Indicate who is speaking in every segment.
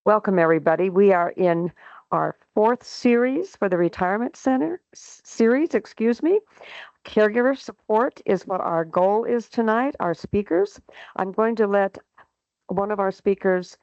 Speaker 1: Welcome, everybody. We are in our fourth series for the Retirement Center series, excuse me. Caregiver support is what our goal is tonight, our speakers. I'm going to let one of our speakers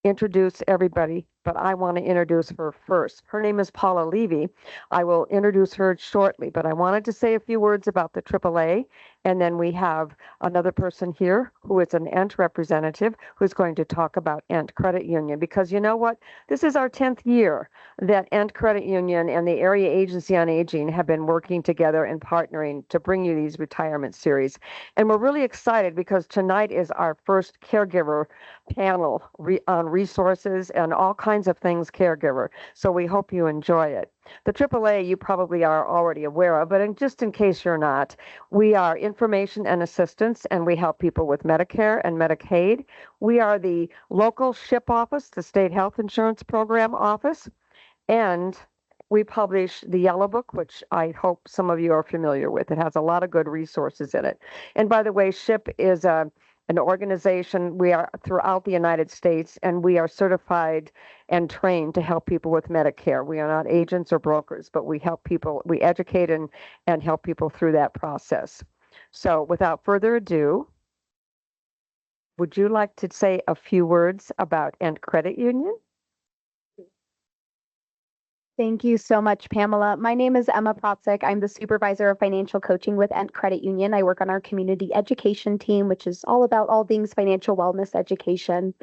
Speaker 1: introduce everybody, but I want to introduce her first. Her name is Paula Levy. I will introduce her shortly, but I wanted to say a few words about the AAA, and then we have another person here who is an ENT representative who's going to talk about ENT Credit Union, because you know what? This is our 10th year that ENT Credit Union and the Area Agency on Aging have been working together and partnering to bring you these retirement series. And we're really excited because tonight is our first caregiver panel on resources and all kinds of things caregiver. So we hope you enjoy it. The AAA you probably are already aware of, but just in case you're not, we are information and assistance, and we help people with Medicare and Medicaid. We are the local SHIP office, the State Health Insurance Program office, and we publish the Yellow Book, which I hope some of you are familiar with. It has a lot of good resources in it. And by the way, SHIP is an organization. We are throughout the United States, and we are certified and trained to help people with Medicare. We are not agents or brokers, but we help people, we educate and help people through that process. So without further ado, would you like to say a few words about ENT Credit Union?
Speaker 2: Thank you so much, Pamela. My name is Emma Protzik. I'm the supervisor of financial coaching with ENT Credit Union. I work on our community education team, which is all about all things financial wellness education.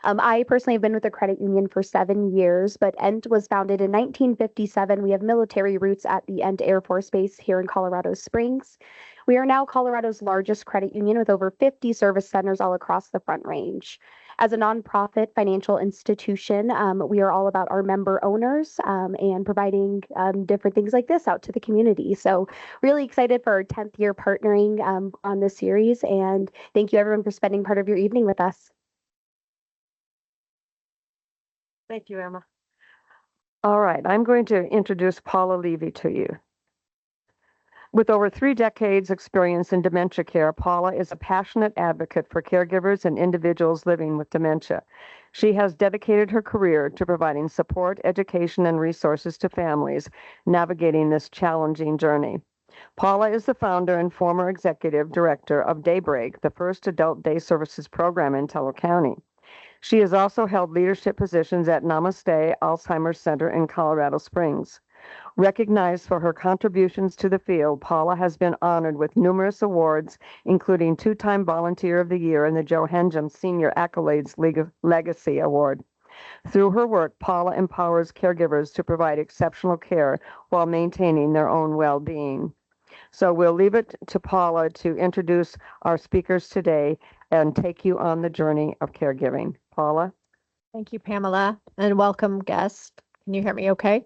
Speaker 2: I personally have been with the credit union for 7 years, but ENT was founded in 1957. We have military roots at the ENT Air Force Base here in Colorado Springs. We are now Colorado's largest credit union with over 50 service centers all across the Front Range. As a nonprofit financial institution, we are all about our member owners and providing different things like this out to the community. So really excited for our 10th year partnering on this series. And thank you everyone for spending part of your evening with us.
Speaker 1: Thank you, Emma. All right, I'm going to introduce Paula Levy to you. With over 3 decades experience in dementia care, Paula is a passionate advocate for caregivers and individuals living with dementia. She has dedicated her career to providing support, education, and resources to families navigating this challenging journey. Paula is the founder and former executive director of Daybreak, the first adult day services program in Teller County. She has also held leadership positions at Namaste Alzheimer's Center in Colorado Springs. Recognized for her contributions to the field, Paula has been honored with numerous awards, including 2-time Volunteer of the Year and the Joe Henjum Senior Accolades Legacy Award. Through her work, Paula empowers caregivers to provide exceptional care while maintaining their own well-being. So we'll leave it to Paula to introduce our speakers today and take you on the journey of caregiving. Paula?
Speaker 3: Thank you, Pamela, and welcome guests. Can you hear me okay?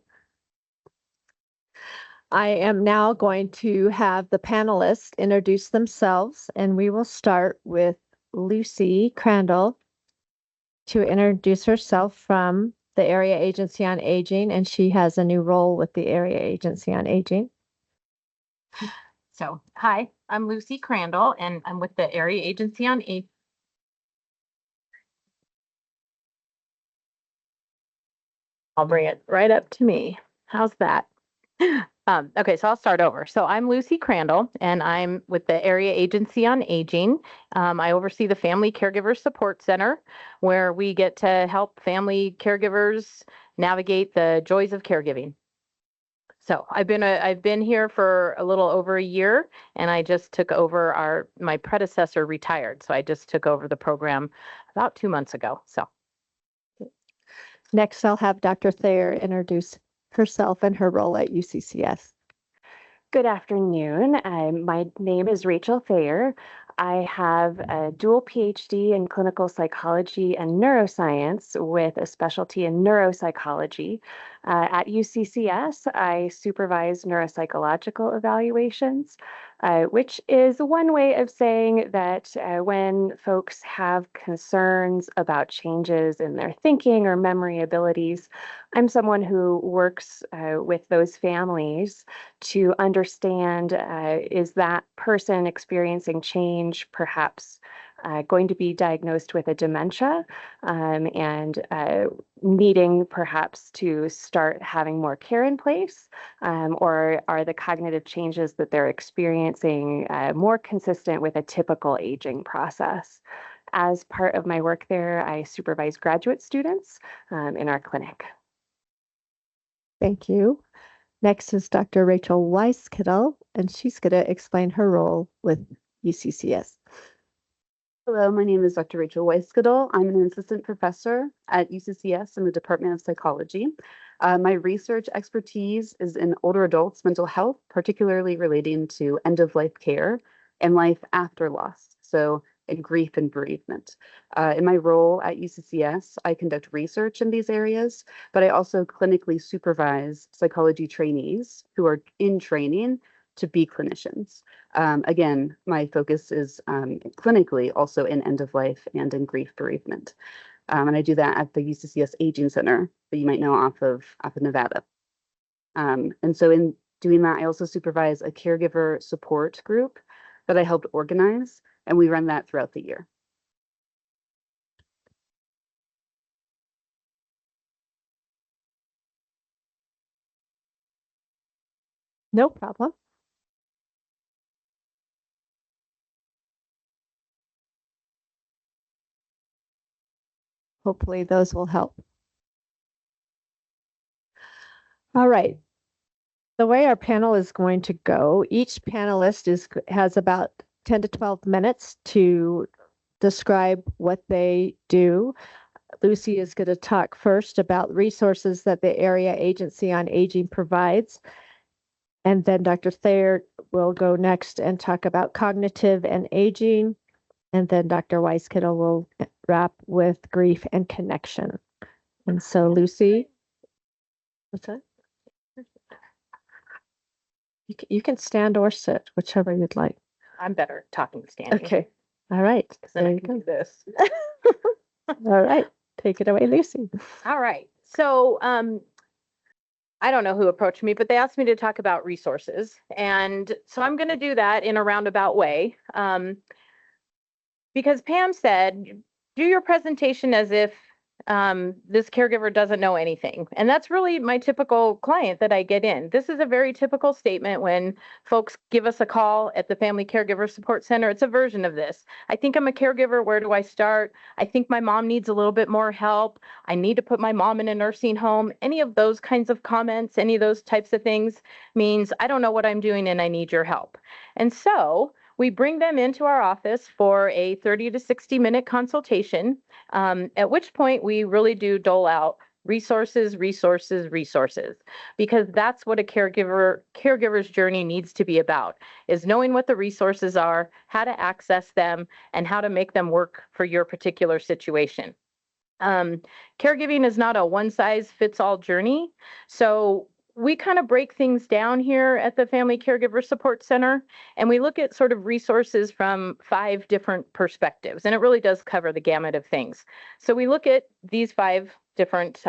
Speaker 3: I am now going to have the panelists introduce themselves, and we will start with Lucy Crandall to introduce herself from the Area Agency on Aging, and she has a new role with the Area Agency on Aging.
Speaker 4: So, hi, I'm Lucy Crandall, and I'm with the Area Agency on Aging.
Speaker 3: I'll bring it right up to me. How's that?
Speaker 4: Okay, so I'll start over. So I'm Lucy Crandall, and I'm with the Area Agency on Aging. I oversee the Family Caregiver Support Center, where we get to help family caregivers navigate the joys of caregiving. So I've been here for a little over a year, and I just took over my predecessor retired, so I just took over the program about 2 months ago. So
Speaker 3: next, I'll have Dr. Thayer introduce herself and her role at UCCS.
Speaker 5: Good afternoon. My name is Rachel Thayer. I have a dual PhD in clinical psychology and neuroscience with a specialty in neuropsychology. At UCCS, I supervise neuropsychological evaluations, which is one way of saying that when folks have concerns about changes in their thinking or memory abilities, I'm someone who works with those families to understand, is that person experiencing change perhaps going to be diagnosed with a dementia and needing perhaps to start having more care in place, or are the cognitive changes that they're experiencing more consistent with a typical aging process? As part of my work there, I supervise graduate students in our clinic.
Speaker 3: Thank you. Next is Dr. Rachel Weiskittel, and she's going to explain her role with UCCS.
Speaker 6: Hello, my name is Dr. Rachel Weiskittel. I'm an assistant professor at UCCS in the Department of Psychology. My research expertise is in older adults' mental health, particularly relating to end-of-life care and life after loss, so in grief and bereavement. In my role at UCCS, I conduct research in these areas, but I also clinically supervise psychology trainees who are in training to be clinicians. Again, my focus is clinically also in end of life and in grief bereavement. And I do that at the UCCS Aging Center that you might know off of Nevada. And so in doing that, I also supervise a caregiver support group that I helped organize, and we run that throughout the year.
Speaker 3: No problem. Hopefully those will help. All right. The way our panel is going to go, each panelist has about 10 to 12 minutes to describe what they do. Lucy is going to talk first about resources that the Area Agency on Aging provides. And then Dr. Thayer will go next and talk about cognitive and aging. And then Dr. Weiskittel will wrap with grief and connection. And so Lucy, what's that? You can stand or sit, whichever you'd like.
Speaker 4: I'm better talking standing.
Speaker 3: Okay. All right.
Speaker 4: Then
Speaker 3: There
Speaker 4: I
Speaker 3: you
Speaker 4: can
Speaker 3: go.
Speaker 4: do this.
Speaker 3: All right. Take it away, Lucy.
Speaker 4: All right. So I don't know who approached me, but they asked me to talk about resources. And so I'm going to do that in a roundabout way. Because Pam said, do your presentation as if this caregiver doesn't know anything. And that's really my typical client that I get in. This is a very typical statement when folks give us a call at the Family Caregiver Support Center. It's a version of this. I think I'm a caregiver. Where do I start? I think my mom needs a little bit more help. I need to put my mom in a nursing home. Any of those kinds of comments, any of those types of things means I don't know what I'm doing and I need your help. And so we bring them into our office for a 30 to 60 minute consultation, at which point we really do dole out resources, because that's what a caregiver's journey needs to be about, is knowing what the resources are, how to access them, and how to make them work for your particular situation. Caregiving is not a one-size-fits-all journey, so we kind of break things down here at the Family Caregiver Support Center, and we look at sort of resources from 5 different perspectives, and it really does cover the gamut of things. So we look at these 5 different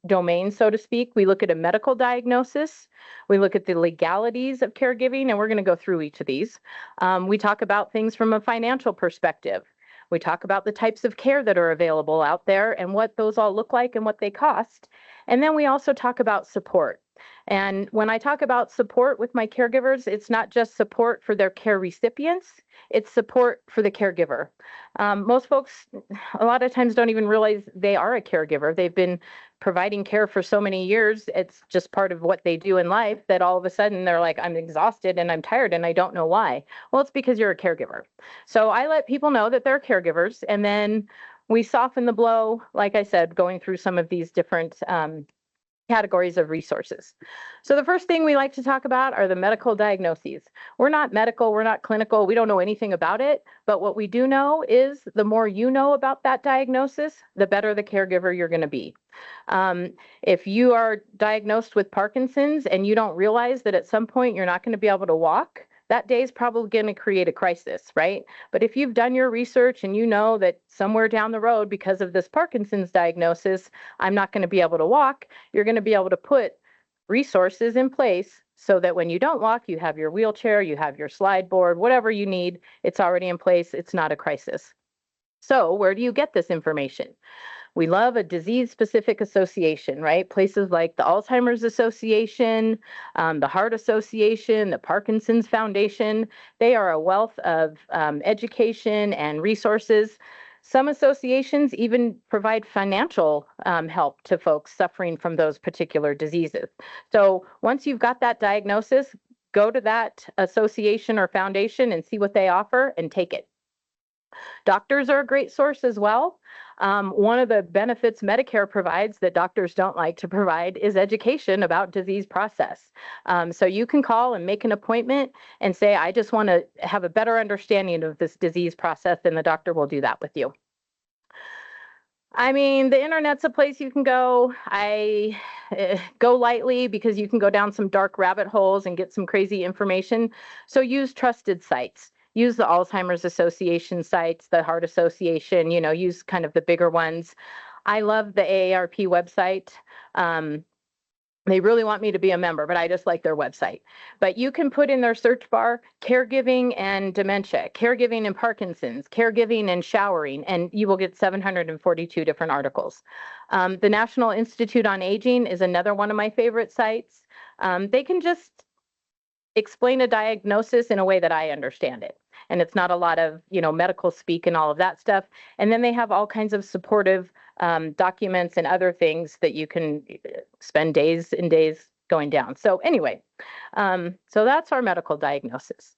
Speaker 4: domains, so to speak. We look at a medical diagnosis, we look at the legalities of caregiving, and we're going to go through each of these. We talk about things from a financial perspective. We talk about the types of care that are available out there and what those all look like and what they cost. And then we also talk about support. And when I talk about support with my caregivers, it's not just support for their care recipients, it's support for the caregiver. Most folks, a lot of times, don't even realize they are a caregiver. They've been providing care for so many years. It's just part of what they do in life that all of a sudden they're like, I'm exhausted and I'm tired and I don't know why. Well, it's because you're a caregiver. So I let people know that they're caregivers, and then we soften the blow, like I said, going through some of these different categories of resources. So the first thing we like to talk about are the medical diagnoses. We're not medical, we're not clinical, we don't know anything about it, but what we do know is the more you know about that diagnosis, the better the caregiver you're going to be. If you are diagnosed with Parkinson's and you don't realize that at some point you're not going to be able to walk, that day is probably going to create a crisis, right? But if you've done your research and you know that somewhere down the road, because of this Parkinson's diagnosis, I'm not going to be able to walk, you're going to be able to put resources in place so that when you don't walk, you have your wheelchair, you have your slide board, whatever you need, it's already in place. It's not a crisis. So where do you get this information? We love a disease-specific association, right? Places like the Alzheimer's Association, the Heart Association, the Parkinson's Foundation, they are a wealth of education and resources. Some associations even provide financial help to folks suffering from those particular diseases. So once you've got that diagnosis, go to that association or foundation and see what they offer and take it. Doctors are a great source as well. One of the benefits Medicare provides that doctors don't like to provide is education about disease process. So you can call and make an appointment and say, I just want to have a better understanding of this disease process, and the doctor will do that with you. I mean, the internet's a place you can go. I go lightly because you can go down some dark rabbit holes and get some crazy information. So use trusted sites. Use the Alzheimer's Association sites, the Heart Association, use kind of the bigger ones. I love the AARP website. They really want me to be a member, but I just like their website. But you can put in their search bar, caregiving and dementia, caregiving and Parkinson's, caregiving and showering, and you will get 742 different articles. The National Institute on Aging is another one of my favorite sites. They can just explain a diagnosis in a way that I understand it. And it's not a lot of, medical speak and all of that stuff. And then they have all kinds of supportive documents and other things that you can spend days and days going down. So anyway, so that's our medical diagnosis.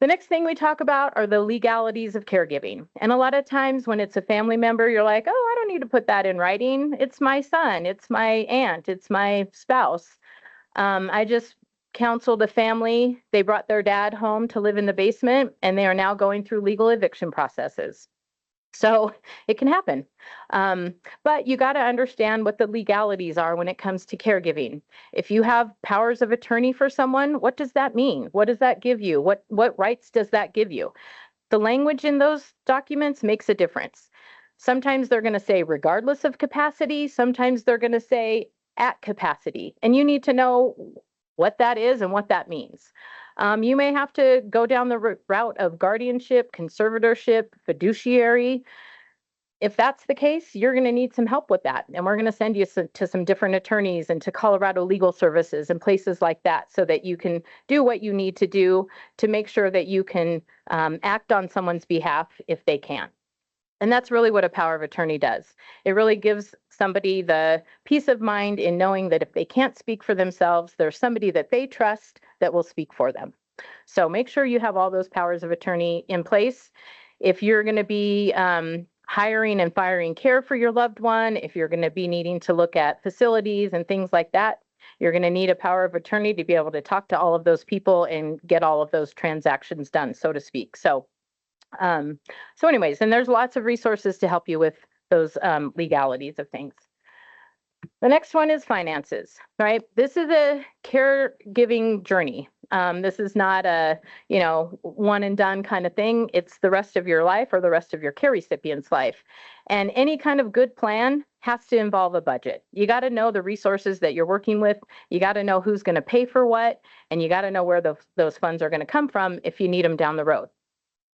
Speaker 4: The next thing we talk about are the legalities of caregiving. And a lot of times when it's a family member, you're like, oh, I don't need to put that in writing. It's my son, it's my aunt, it's my spouse. I just counseled a family. They brought their dad home to live in the basement, and they are now going through legal eviction processes. So it can happen. But you got to understand what the legalities are when it comes to caregiving. If you have powers of attorney for someone, what does that mean? What does that give you? What rights does that give you? The language in those documents makes a difference. Sometimes they're going to say regardless of capacity. Sometimes they're going to say at capacity. And you need to know what that is and what that means. You may have to go down the route of guardianship, conservatorship, fiduciary. If that's the case, you're going to need some help with that. And we're going to send you to some different attorneys and to Colorado Legal Services and places like that so that you can do what you need to do to make sure that you can act on someone's behalf if they can. And that's really what a power of attorney does. It really gives somebody the peace of mind in knowing that if they can't speak for themselves, there's somebody that they trust that will speak for them. So make sure you have all those powers of attorney in place. If you're going to be hiring and firing care for your loved one, if you're going to be needing to look at facilities and things like that, you're going to need a power of attorney to be able to talk to all of those people and get all of those transactions done, so to speak. So anyways, and there's lots of resources to help you with those legalities of things. The next one is finances, right? This is a caregiving journey. This is not a, one and done kind of thing. It's the rest of your life or the rest of your care recipient's life. And any kind of good plan has to involve a budget. You got to know the resources that you're working with. You got to know who's going to pay for what, and you got to know where those funds are going to come from if you need them down the road.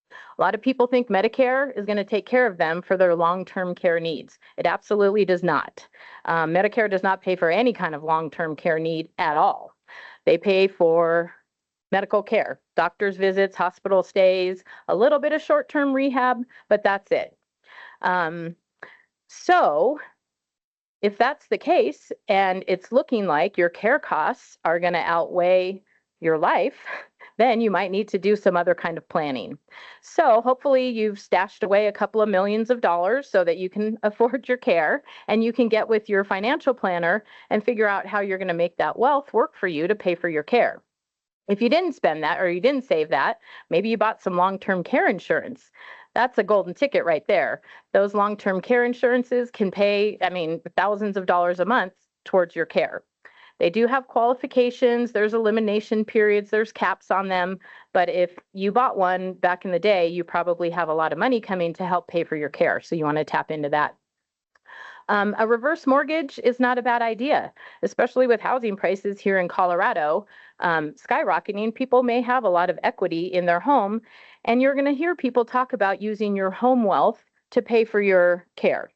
Speaker 4: A lot of people think Medicare is going to take care of them for their long-term care needs. It absolutely does not. Medicare does not pay for any kind of long-term care need at all. They pay for medical care, doctor's visits, hospital stays, a little bit of short-term rehab, but that's it. So if that's the case, and it's looking like your care costs are going to outweigh your life, then you might need to do some other kind of planning. So hopefully you've stashed away a couple of millions of dollars so that you can afford your care, and you can get with your financial planner and figure out how you're going to make that wealth work for you to pay for your care. If you didn't spend that or you didn't save that, maybe you bought some long-term care insurance. That's a golden ticket right there. Those long-term care insurances can pay, thousands of dollars a month towards your care. They do have qualifications, there's elimination periods, there's caps on them, but if you bought one back in the day, you probably have a lot of money coming to help pay for your care, so you want to tap into that. A reverse mortgage is not a bad idea, especially with housing prices here in Colorado skyrocketing. People may have a lot of equity in their home, and you're going to hear people talk about using your home wealth to pay for your care.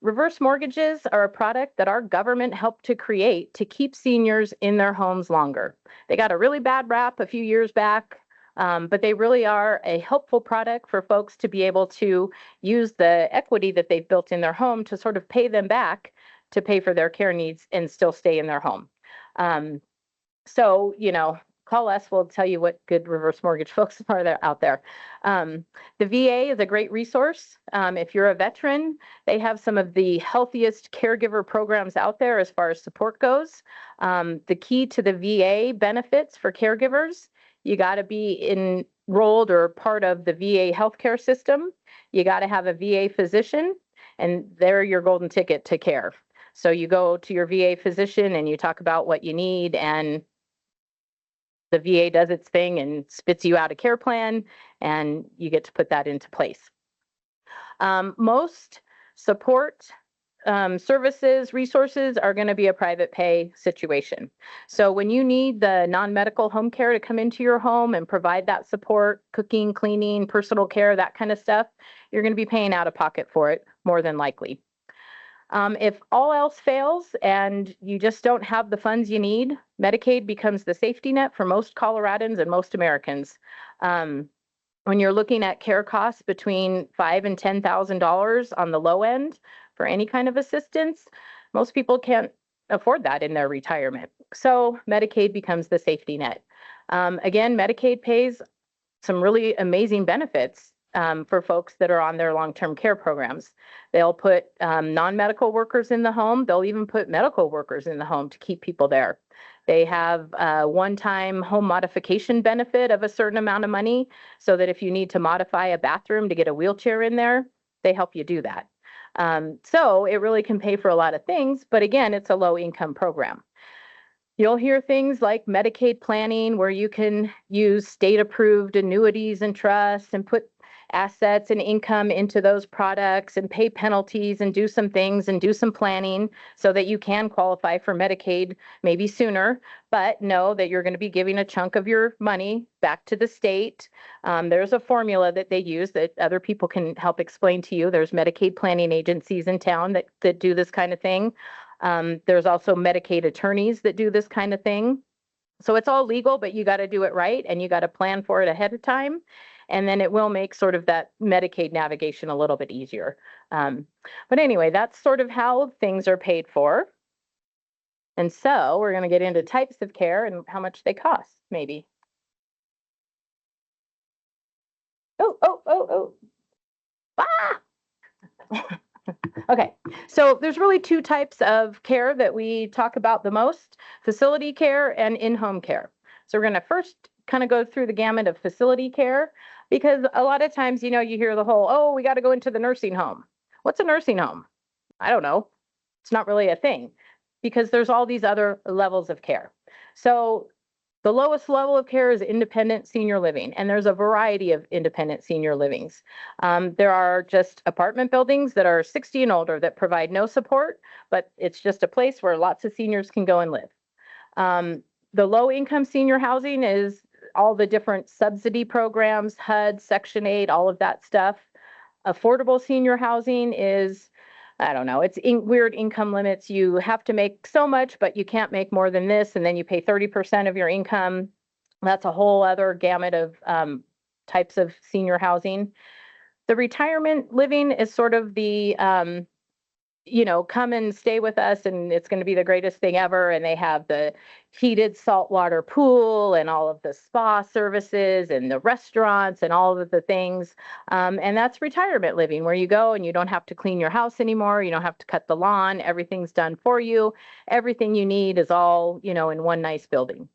Speaker 4: Reverse mortgages are a product that our government helped to create to keep seniors in their homes longer. They got a really bad rap a few years back, but they really are a helpful product for folks to be able to use the equity that they've built in their home to sort of pay them back to pay for their care needs and still stay in their home. So, call us. We'll tell you what good reverse mortgage folks are there out there. The VA is a great resource. If you're a veteran, they have some of the healthiest caregiver programs out there as far as support goes. The key to the VA benefits for caregivers, you got to be enrolled or part of the VA healthcare system. You got to have a VA physician, and they're your golden ticket to care. So you go to your VA physician and you talk about what you need, and the VA does its thing and spits you out a care plan, and you get to put that into place. Most support services, resources are going to be a private pay situation. So when you need the non-medical home care to come into your home and provide that support, cooking, cleaning, personal care, that kind of stuff, you're going to be paying out of pocket for it more than likely. If all else fails and you just don't have the funds you need, Medicaid becomes the safety net for most Coloradans and most Americans. When you're looking at care costs between $5,000 and $10,000 on the low end for any kind of assistance, most people can't afford that in their retirement. So Medicaid becomes the safety net. Again, Medicaid pays some really amazing benefits for folks that are on their long-term care programs. They'll put non-medical workers in the home. They'll even put medical workers in the home to keep people there. They have a one-time home modification benefit of a certain amount of money, so that if you need to modify a bathroom to get a wheelchair in there, they help you do that. So it really can pay for a lot of things, but again, it's a low-income program. You'll hear things like Medicaid planning, where you can use state-approved annuities and trusts and put assets and income into those products and pay penalties and do some things and do some planning so that you can qualify for Medicaid maybe sooner, but know that you're going to be giving a chunk of your money back to the state. There's a formula that they use that other people can help explain to you. There's Medicaid planning agencies in town that do this kind of thing. There's also Medicaid attorneys that do this kind of thing. So it's all legal, but you got to do it right, and you got to plan for it ahead of time. And then it will make sort of that Medicaid navigation a little bit easier. But anyway, that's sort of how things are paid for. And so we're going to get into types of care and how much they cost, maybe. Ah! Okay, so there's really two types of care that we talk about the most: facility care and in-home care. So we're going to first kind of go through the gamut of facility care, because a lot of times, you hear the whole, oh, we got to go into the nursing home. What's a nursing home? I don't know. It's not really a thing, because there's all these other levels of care. So the lowest level of care is independent senior living, and there's a variety of independent senior livings. There are just apartment buildings that are 60 and older that provide no support, but it's just a place where lots of seniors can go and live. The low-income senior housing is all the different subsidy programs, HUD, Section 8, all of that stuff. Affordable senior housing is, I don't know, it's weird income limits. You have to make so much, but you can't make more than this, and then you pay 30% of your income. That's a whole other gamut of types of senior housing. The retirement living is sort of the come and stay with us and it's going to be the greatest thing ever. And they have the heated saltwater pool and all of the spa services and the restaurants and all of the things. And that's retirement living, where you go and you don't have to clean your house anymore. You don't have to cut the lawn. Everything's done for you. Everything you need is all, in one nice building.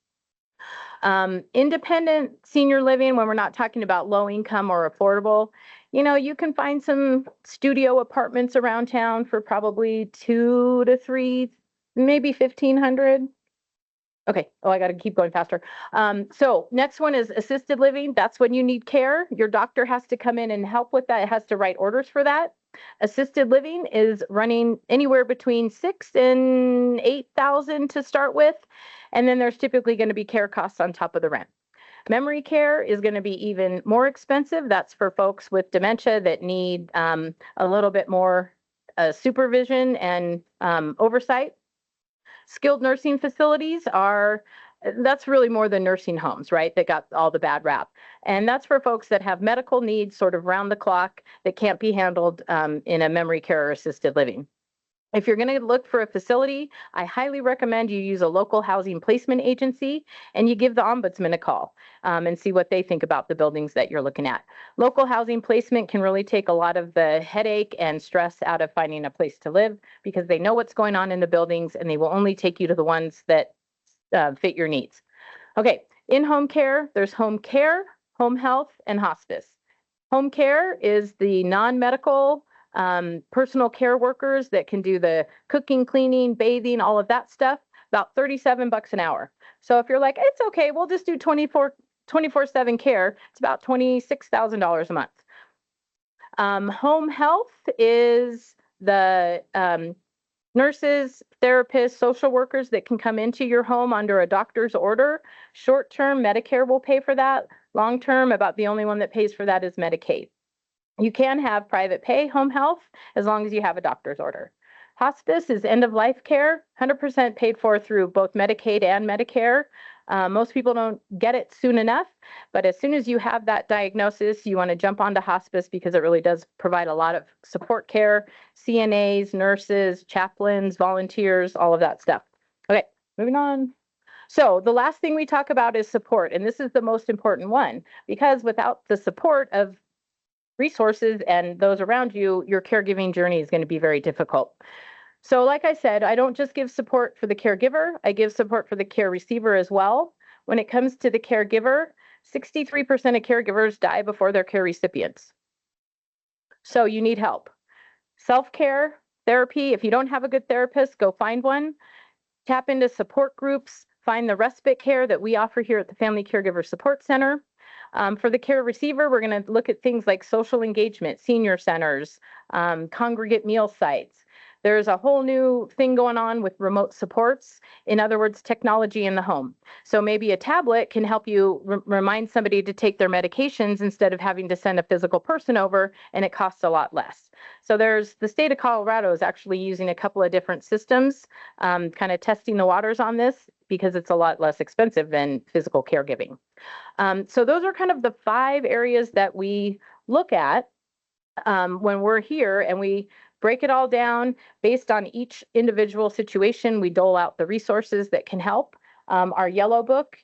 Speaker 4: Independent senior living, when we're not talking about low income or affordable, you can find some studio apartments around town for probably 2 to 3, maybe 1,500. Okay. Oh, I got to keep going faster. So next one is assisted living. That's when you need care. Your doctor has to come in and help with that. It has to write orders for that. Assisted living is running anywhere between $6,000 and $8,000 to start with. And then there's typically going to be care costs on top of the rent. Memory care is going to be even more expensive. That's for folks with dementia that need a little bit more supervision and oversight. Skilled nursing facilities that's really more than nursing homes, right? That got all the bad rap. And that's for folks that have medical needs sort of round the clock that can't be handled in a memory care or assisted living. If you're going to look for a facility, I highly recommend you use a local housing placement agency and you give the ombudsman a call and see what they think about the buildings that you're looking at. Local housing placement can really take a lot of the headache and stress out of finding a place to live because they know what's going on in the buildings and they will only take you to the ones that fit your needs. Okay, in-home care, there's home care, home health, and hospice. Home care is the non-medical personal care workers that can do the cooking, cleaning, bathing, all of that stuff, about $37 an hour. So if you're like, it's okay, we'll just do 24/7 care, it's about $26,000 a month. Home health is the nurses, therapists, social workers that can come into your home under a doctor's order. Short-term, Medicare will pay for that. Long-term, about the only one that pays for that is Medicaid. You can have private pay home health as long as you have a doctor's order. Hospice is end-of-life care, 100% paid for through both Medicaid and Medicare. Most people don't get it soon enough, but as soon as you have that diagnosis, you want to jump onto hospice because it really does provide a lot of support care, CNAs, nurses, chaplains, volunteers, all of that stuff. Okay, moving on. So the last thing we talk about is support, and this is the most important one because without the support of resources and those around you, your caregiving journey is going to be very difficult. So like I said, I don't just give support for the caregiver, I give support for the care receiver as well. When it comes to the caregiver, 63% of caregivers die before their care recipients. So you need help. Self-care, therapy, if you don't have a good therapist, go find one. Tap into support groups, find the respite care that we offer here at the Family Caregiver Support Center. For the care receiver, we're going to look at things like social engagement, senior centers, congregate meal sites. There's a whole new thing going on with remote supports. In other words, technology in the home. So maybe a tablet can help you remind somebody to take their medications instead of having to send a physical person over, and it costs a lot less. So the state of Colorado is actually using a couple of different systems, kind of testing the waters on this because it's a lot less expensive than physical caregiving. So those are kind of the 5 areas that we look at when we're here, and we break it all down based on each individual situation. We dole out the resources that can help. Our yellow book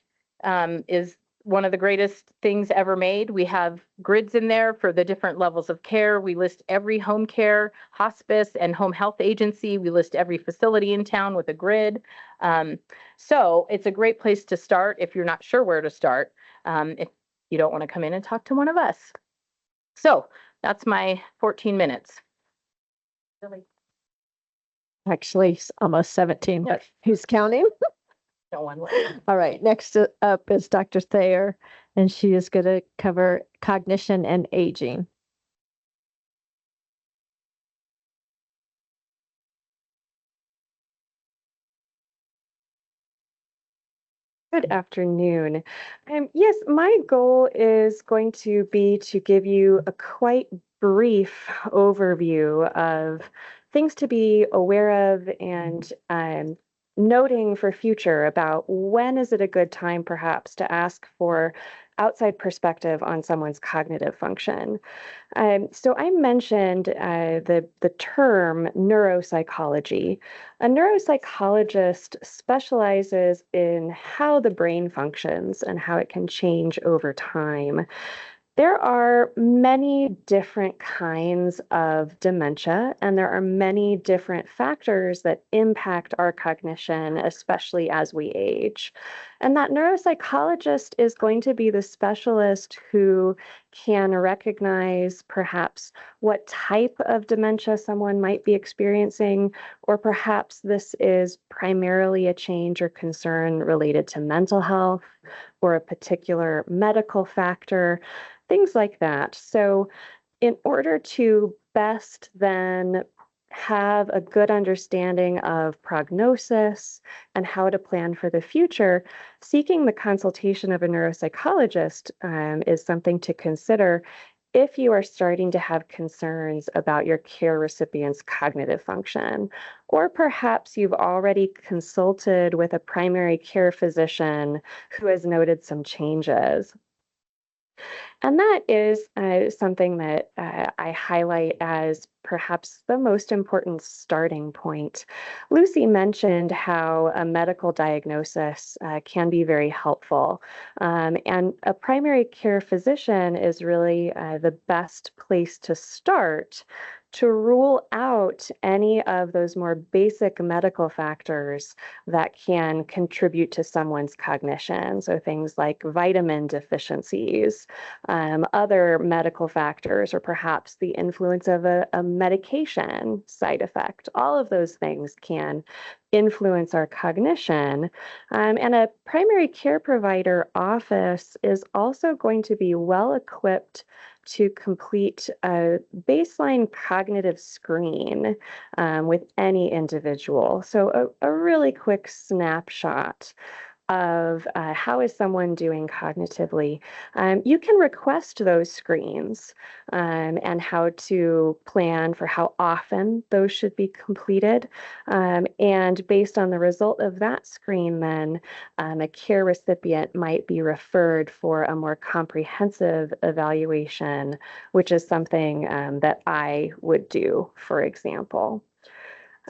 Speaker 4: is one of the greatest things ever made. We have grids in there for the different levels of care. We list every home care, hospice, and home health agency. We list every facility in town with a grid. So it's a great place to start if you're not sure where to start, if you don't want to come in and talk to one of us. So that's my 14 minutes. Really?
Speaker 3: Actually, almost 17, but who's counting?
Speaker 4: No one.
Speaker 3: All right, next up is Dr. Thayer, and she is going to cover cognition and aging.
Speaker 5: Good afternoon. Yes, my goal is going to be to give you a quite brief overview of things to be aware of and noting for future about when is it a good time perhaps to ask for outside perspective on someone's cognitive function. So I mentioned the term neuropsychology. A neuropsychologist specializes in how the brain functions and how it can change over time. There are many different kinds of dementia, and there are many different factors that impact our cognition, especially as we age. And that neuropsychologist is going to be the specialist who can recognize perhaps what type of dementia someone might be experiencing, or perhaps this is primarily a change or concern related to mental health or a particular medical factor, things like that. So in order to best then have a good understanding of prognosis and how to plan for the future, seeking the consultation of a neuropsychologist is something to consider if you are starting to have concerns about your care recipient's cognitive function, or perhaps you've already consulted with a primary care physician who has noted some changes. And that is something that I highlight as perhaps the most important starting point. Lucy mentioned how a medical diagnosis can be very helpful. And a primary care physician is really the best place to start to rule out any of those more basic medical factors that can contribute to someone's cognition. So things like vitamin deficiencies, other medical factors, or perhaps the influence of a medication side effect. All of those things can influence our cognition. And a primary care provider office is also going to be well equipped to complete a baseline cognitive screen with any individual. So a really quick snapshot of how is someone doing cognitively. You can request those screens and how to plan for how often those should be completed. And based on the result of that screen, then a care recipient might be referred for a more comprehensive evaluation, which is something that I would do, for example.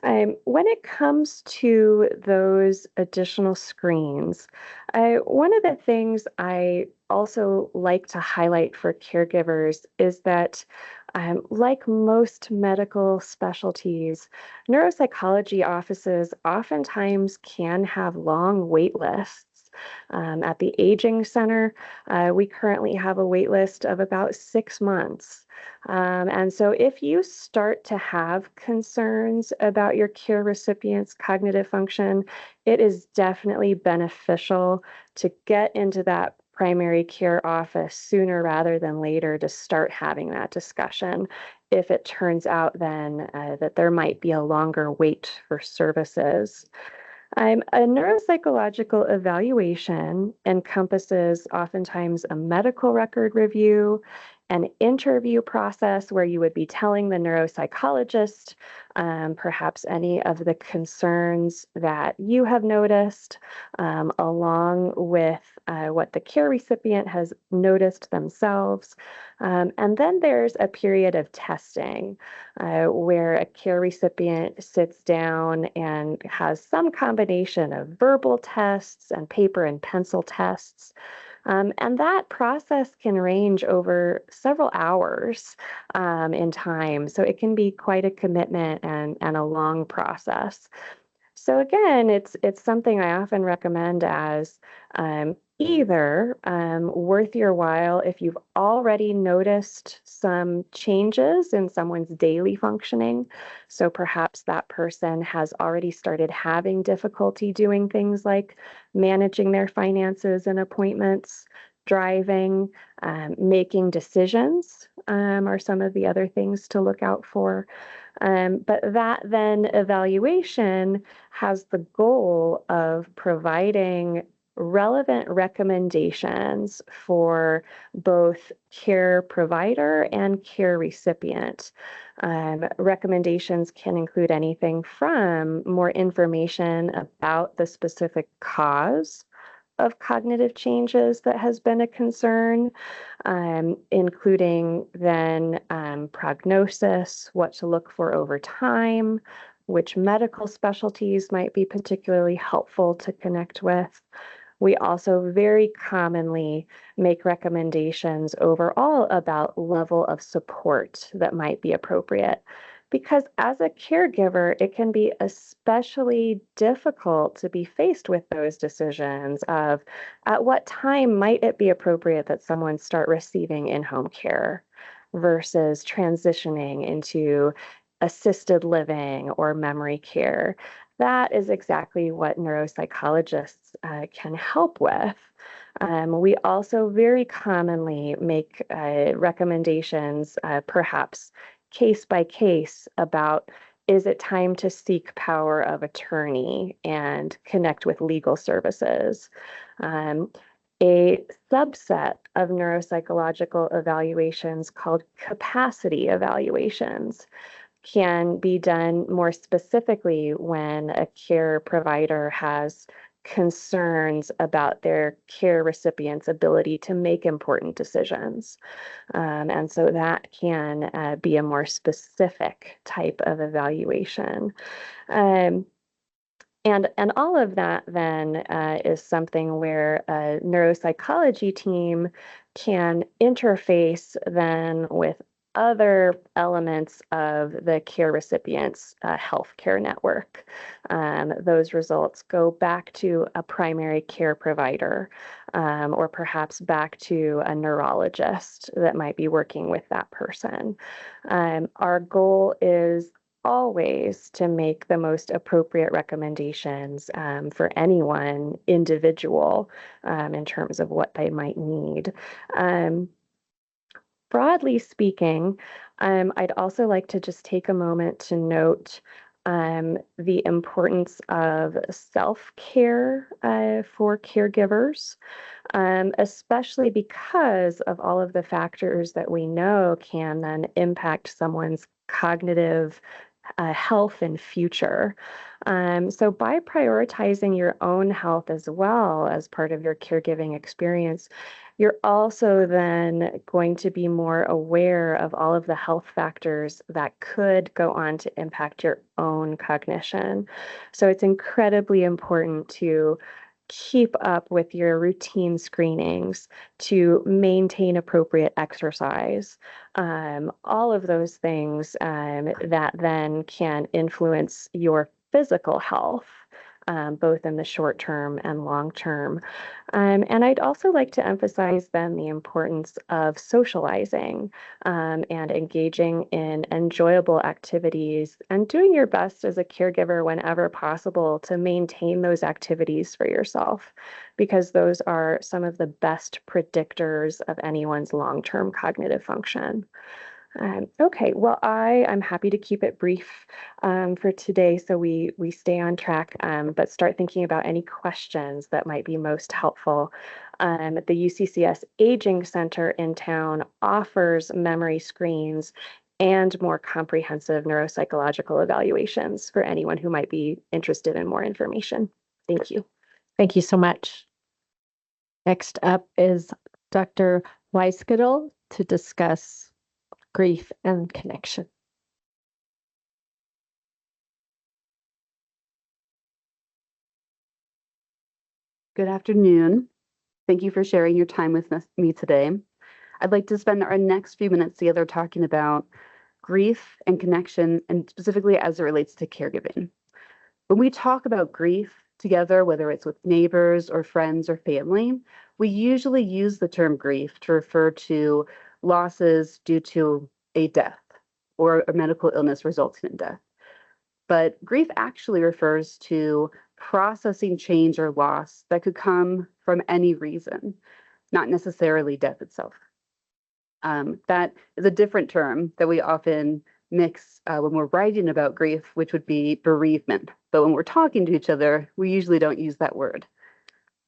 Speaker 5: When it comes to those additional screens, one of the things I also like to highlight for caregivers is that, like most medical specialties, neuropsychology offices oftentimes can have long wait lists. At the Aging Center, we currently have a wait list of about 6 months. And so if you start to have concerns about your care recipient's cognitive function, it is definitely beneficial to get into that primary care office sooner rather than later to start having that discussion if it turns out then that there might be a longer wait for services. A neuropsychological evaluation encompasses oftentimes a medical record review, an interview process where you would be telling the neuropsychologist perhaps any of the concerns that you have noticed, along with what the care recipient has noticed themselves. And then there's a period of testing where a care recipient sits down and has some combination of verbal tests and paper and pencil tests. And that process can range over several hours in time. So it can be quite a commitment and a long process. So again, it's something I often recommend as either worth your while if you've already noticed some changes in someone's daily functioning. So perhaps that person has already started having difficulty doing things like managing their finances and appointments, driving, making decisions are some of the other things to look out for. But that then evaluation has the goal of providing relevant recommendations for both care provider and care recipient. Recommendations can include anything from more information about the specific cause of cognitive changes that has been a concern, including then prognosis, what to look for over time, which medical specialties might be particularly helpful to connect with. We also very commonly make recommendations overall about level of support that might be appropriate. Because as a caregiver, it can be especially difficult to be faced with those decisions of at what time might it be appropriate that someone start receiving in-home care versus transitioning into assisted living or memory care. That is exactly what neuropsychologists can help with. We also very commonly make recommendations, perhaps case by case, about is it time to seek power of attorney and connect with legal services? A subset of neuropsychological evaluations called capacity evaluations can be done more specifically when a care provider has concerns about their care recipient's ability to make important decisions. And so that can be a more specific type of evaluation. Um, and all of that then is something where a neuropsychology team can interface then with other elements of the care recipient's healthcare network. Those results go back to a primary care provider or perhaps back to a neurologist that might be working with that person. Our goal is always to make the most appropriate recommendations for anyone individual in terms of what they might need. Broadly speaking, I'd also like to just take a moment to note the importance of self-care for caregivers, especially because of all of the factors that we know can then impact someone's cognitive health and future. So by prioritizing your own health as well as part of your caregiving experience, you're also then going to be more aware of all of the health factors that could go on to impact your own cognition. So it's incredibly important to keep up with your routine screenings, to maintain appropriate exercise, all of those things that then can influence your physical health, both in the short term and long term. And I'd also like to emphasize then the importance of socializing and engaging in enjoyable activities and doing your best as a caregiver whenever possible to maintain those activities for yourself, because those are some of the best predictors of anyone's long-term cognitive function. Okay, well, I'm happy to keep it brief for today so we stay on track, but start thinking about any questions that might be most helpful. The UCCS Aging Center in town offers memory screens and more comprehensive neuropsychological evaluations for anyone who might be interested in more information. Thank you.
Speaker 3: Thank you so much. Next up is Dr. Weiskadel to discuss grief and connection.
Speaker 6: Good afternoon. Thank you for sharing your time with me today. I'd like to spend our next few minutes together talking about grief and connection, and specifically as it relates to caregiving. When we talk about grief together, whether it's with neighbors or friends or family, we usually use the term grief to refer to losses due to a death or a medical illness resulting in death. But grief actually refers to processing change or loss that could come from any reason, not necessarily death itself. That is a different term that we often mix when we're writing about grief, which would be bereavement. But when we're talking to each other, we usually don't use that word.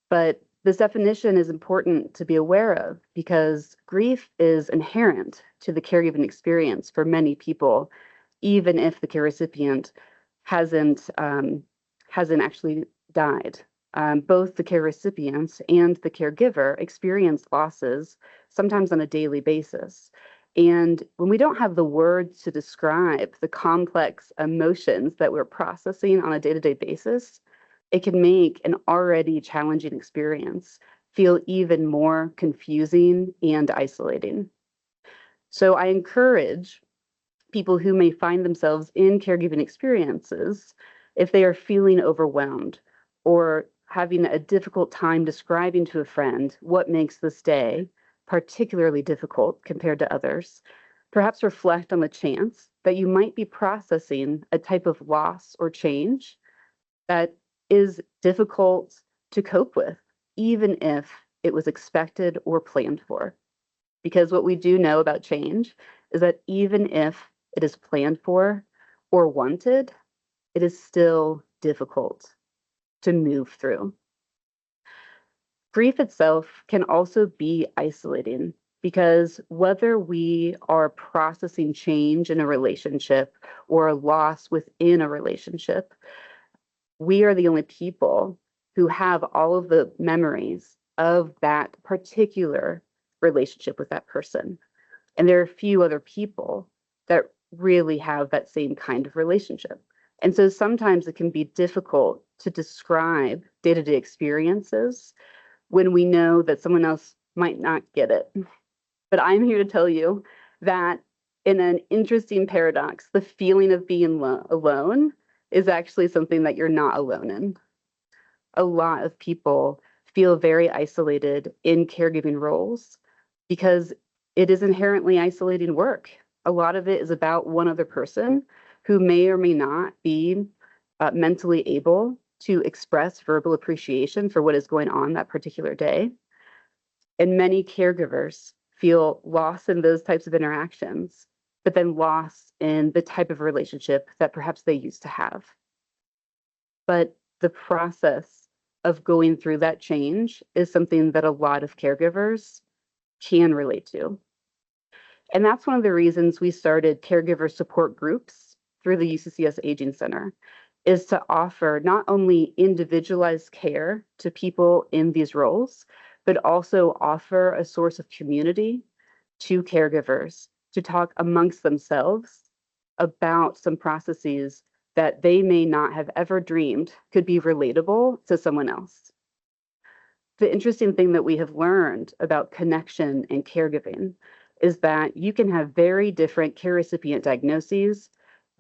Speaker 6: But this definition is important to be aware of because grief is inherent to the caregiving experience for many people, even if the care recipient hasn't actually died. Both the care recipients and the caregiver experience losses, sometimes on a daily basis. And when we don't have the words to describe the complex emotions that we're processing on a day-to-day basis, it can make an already challenging experience feel even more confusing and isolating. So I encourage people who may find themselves in caregiving experiences, if they are feeling overwhelmed or having a difficult time describing to a friend what makes this day particularly difficult compared to others, perhaps reflect on the chance that you might be processing a type of loss or change that is difficult to cope with, even if it was expected or planned for. Because what we do know about change is that even if it is planned for, or wanted, it is still difficult to move through. Grief itself can also be isolating because whether we are processing change in a relationship or a loss within a relationship, we are the only people who have all of the memories of that particular relationship with that person. And there are few other people that really have that same kind of relationship. And so sometimes it can be difficult to describe day-to-day experiences when we know that someone else might not get it. But I'm here to tell you that in an interesting paradox, the feeling of being alone is actually something that you're not alone in. A lot of people feel very isolated in caregiving roles because it is inherently isolating work. A lot of it is about one other person who may or may not be mentally able to express verbal appreciation for what is going on that particular day. And many caregivers feel lost in those types of interactions, but then lost in the type of relationship that perhaps they used to have. But the process of going through that change is something that a lot of caregivers can relate to. And that's one of the reasons we started caregiver support groups through the UCCS Aging Center, is to offer not only individualized care to people in these roles, but also offer a source of community to caregivers to talk amongst themselves about some processes that they may not have ever dreamed could be relatable to someone else. The interesting thing that we have learned about connection and caregiving is that you can have very different care recipient diagnoses,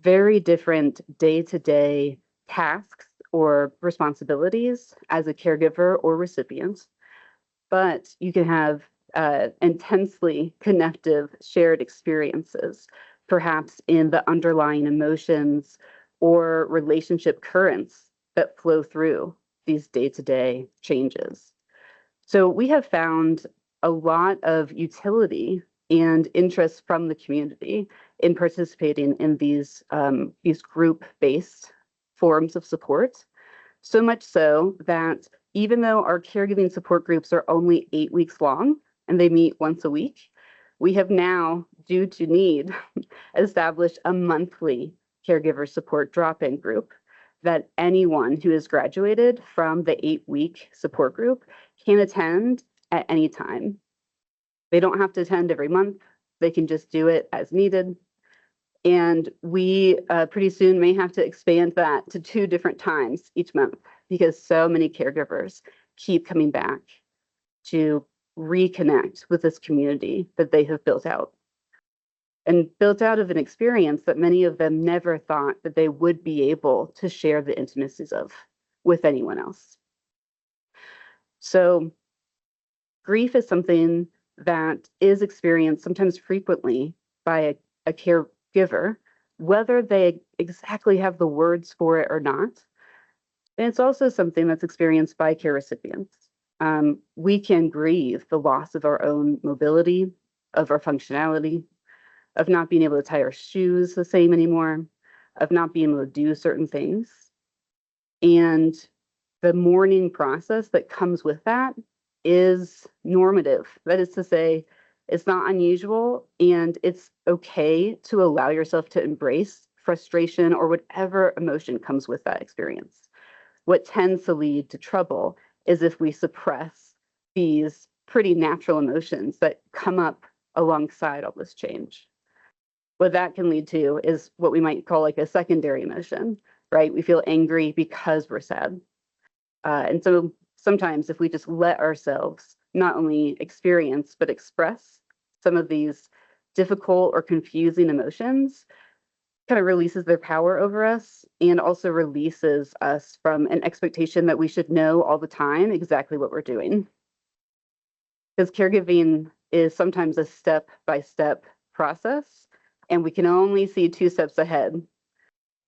Speaker 6: very different day-to-day tasks or responsibilities as a caregiver or recipient, but you can have intensely connective shared experiences, perhaps in the underlying emotions or relationship currents that flow through these day-to-day changes. So we have found a lot of utility and interest from the community in participating in these group-based forms of support. So much so that even though our caregiving support groups are only 8 weeks long and they meet once a week, we have now, due to need, established a monthly caregiver support drop-in group that anyone who has graduated from the 8-week support group can attend at any time. They don't have to attend every month. They can just do it as needed. And we pretty soon may have to expand that to 2 different times each month because so many caregivers keep coming back to reconnect with this community that they have built out. And built out of an experience that many of them never thought that they would be able to share the intimacies of with anyone else. So grief is something that is experienced sometimes frequently by a caregiver, whether they exactly have the words for it or not. And it's also something that's experienced by care recipients. We can grieve the loss of our own mobility, of our functionality, of not being able to tie our shoes the same anymore, of not being able to do certain things. And the mourning process that comes with that is normative. That is to say, it's not unusual, and it's okay to allow yourself to embrace frustration or whatever emotion comes with that experience. What tends to lead to trouble is if we suppress these pretty natural emotions that come up alongside all this change. What that can lead to is what we might call like a secondary emotion, right? We feel angry because we're sad. And so sometimes if we just let ourselves not only experience, but express some of these difficult or confusing emotions, kind of releases their power over us and also releases us from an expectation that we should know all the time exactly what we're doing. Because caregiving is sometimes a step-by-step process, and we can only see 2 steps ahead.